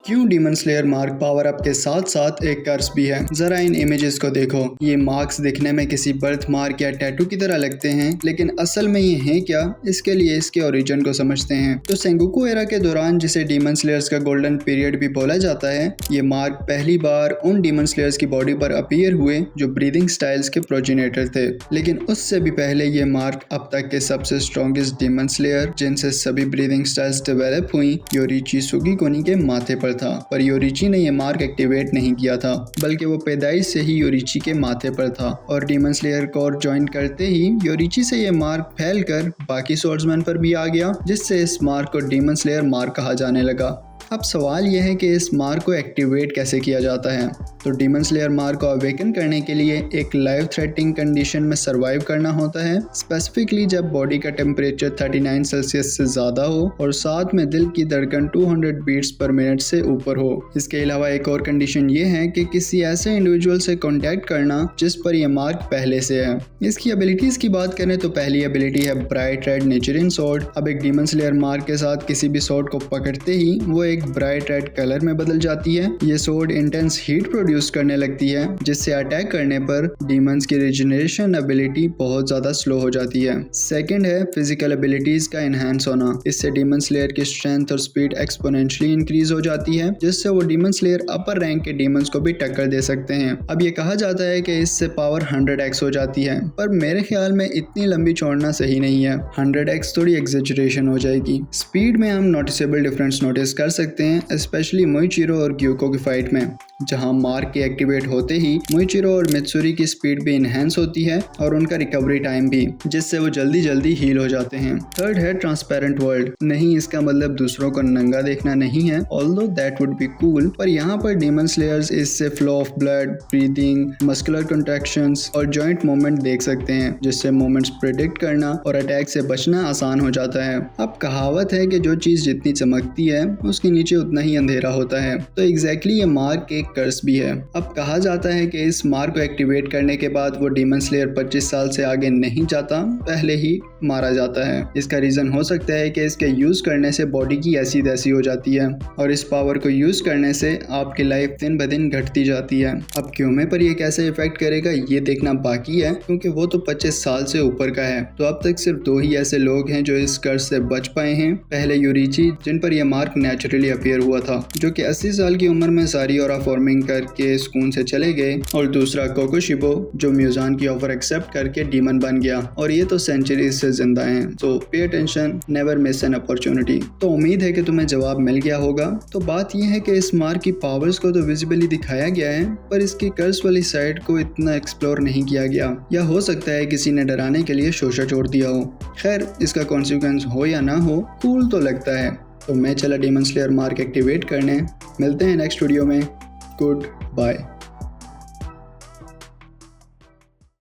क्यों demon slayer mark power up के साथ साथ एक कर्स भी है। जरा इन इमेजेस को देखो। ये मार्क्स दिखने में किसी बर्थ मार्क या टैटू की तरह लगते हैं, लेकिन असल में ये है क्या, इसके लिए इसके ओरिजिन को समझते हैं। तो सेंगोकू एरा के दौरान, जिसे डीमन स्लेयर्स का गोल्डन पीरियड भी बोला जाता है, ये मार्क पहली बार उन डीमन स्लेयर्स की बॉडी पर अपीयर हुए जो ब्रीदिंग स्टाइल्स के प्रोजेनेटर थे। लेकिन उससे भी पहले ये मार्क अब तक के सबसे स्ट्रॉन्गेस्ट डीमन स्लेयर, जिनसे सभी ब्रीदिंग स्टाइल्स डेवलप हुई, योरीची सुगीकोनी के माथे पर था। पर योरीची ने ये मार्क एक्टिवेट नहीं किया था, बल्कि वो पैदाइश से ही योरीची के माथे पर था। और डीमन स्लेयर कोर ज्वाइन करते ही योरीची से ये मार्क फैलकर बाकी सोर्समैन पर भी आ गया, जिससे इस मार्क को डीमन स्लेयर मार्क कहा जाने लगा। अब सवाल यह है कि इस मार्क को एक्टिवेट कैसे किया जाता है। तो डीमन स्लेयर मार्क को अवेकन करने के लिए एक लाइफ थ्रेटनिंग कंडीशन में सरवाइव करना होता है, स्पेसिफिकली जब बॉडी का टेम्परेचर 39 सेल्सियस से ज़्यादा हो और साथ में दिल की धड़कन 200 बीट्स पर मिनट से ऊपर हो। इसके अलावा एक और कंडीशन ये है कि किसी ऐसे इंडिविजुअल से कॉन्टैक्ट करना जिस पर यह मार्क पहले से है। इसकी एबिलिटीज की बात करें तो पहली एबिलिटी है ब्राइट रेड नेचरिन स्वॉर्ड। अब एक डीमन स्लेयर मार्क के साथ किसी भी स्वॉर्ड को पकड़ते ही वो एक ब्राइट रेड कलर में बदल जाती है। ये स्वॉर्ड इंटेंस हीट प्रोड्यूस करने लगती है, जिससे अटैक करने पर डीमंस की रिजनरेशन एबिलिटी बहुत ज्यादा स्लो हो जाती है। सेकंड है फिजिकल एबिलिटीज का एनहांस होना। इससे डीमन स्लेयर की स्ट्रेंथ और स्पीड एक्सपोनेंशियली इंक्रीज हो जाती है, जिससे वो डीमन स्लेयर अपर रैंक के डीमंस को भी टक्कर दे सकते हैं। अब ये कहा जाता है कि इससे पावर 100x हो जाती है, पर मेरे ख्याल में इतनी लंबी छोड़ना सही नहीं है। 100x थोड़ी एग्जेजरेशन हो जाएगी। स्पीड में हम नोटिसेबल डिफरेंस नोटिस कर सकते हैं, स्पेशली मोइचिरो और ग्यूको की फाइट में, जहां मार्क के एक्टिवेट होते ही मोइचिरो और मित्सुरी की स्पीड भी इनहेंस होती है और उनका रिकवरी टाइम भी, जिससे वो जल्दी जल्दी हील हो जाते हैं। थर्ड है ट्रांसपेरेंट वर्ल्ड। नहीं, इसका मतलब दूसरों को नंगा देखना नहीं है, although that would be cool, पर यहाँ पर डीमन स्लेयर्स इससे flow of blood, breathing, muscular contractions और जॉइंट मूवमेंट देख सकते हैं, जिससे मूवमेंट्स प्रिडिक्ट करना और अटैक से बचना आसान हो जाता है। अब कहावत है कि जो चीज जितनी चमकती है उसके नीचे उतना ही अंधेरा होता है। तो एग्जैक्टली ये मार्क एक कर्स भी है। अब कहा जाता है कि इस मार्क को एक्टिवेट करने के बाद वो डीमन स्लेयर 25 साल से आगे नहीं जाता, पहले ही मारा जाता है। इसका रीजन हो सकता है कि इसके यूज करने से बॉडी की ऐसी तैसी हो जाती है और इस पावर को यूज करने से आपकी लाइफ दिन ब दिन घटती जाती है। अब क्योमे पर ये कैसे इफेक्ट करेगा ये देखना बाकी है, क्योंकि वो तो 25 साल से ऊपर का है। तो अब तक सिर्फ 2 ही ऐसे लोग हैं जो इस कर्स से बच पाए हैं। पहले यूरीची, जिन पर यह मार्क नेचुरली अपीयर हुआ था, जो कि 80 साल की उम्र में सारी ऑरा फॉर्मिंग करके स्कून से चले गए, और दूसरा कोकोशिबो, जो म्यूजान की ऑफर एक्सेप्ट करके डीमन बन गया, और ये तो सेंचुरीज से जिंदा हैं। तो pay attention, never miss an opportunity. तो उम्मीद है कि तुम्हें जवाब मिल गया होगा। तो बात यह है कि इस मार्क की पावर्स को तो विजिबली दिखाया गया है, पर इसकी कर्स वाली साइड को इतना एक्सप्लोर नहीं किया गया, या हो सकता है किसी ने डराने के लिए शोशा छोड़ दिया हो। खैर, इसका कॉन्सिक्वेंस हो या ना हो, कूल तो लगता है। तो मैं चला डीमन स्लेयर मार्क एक्टिवेट करने। मिलते हैं नेक्स्ट वीडियो में। Good bye.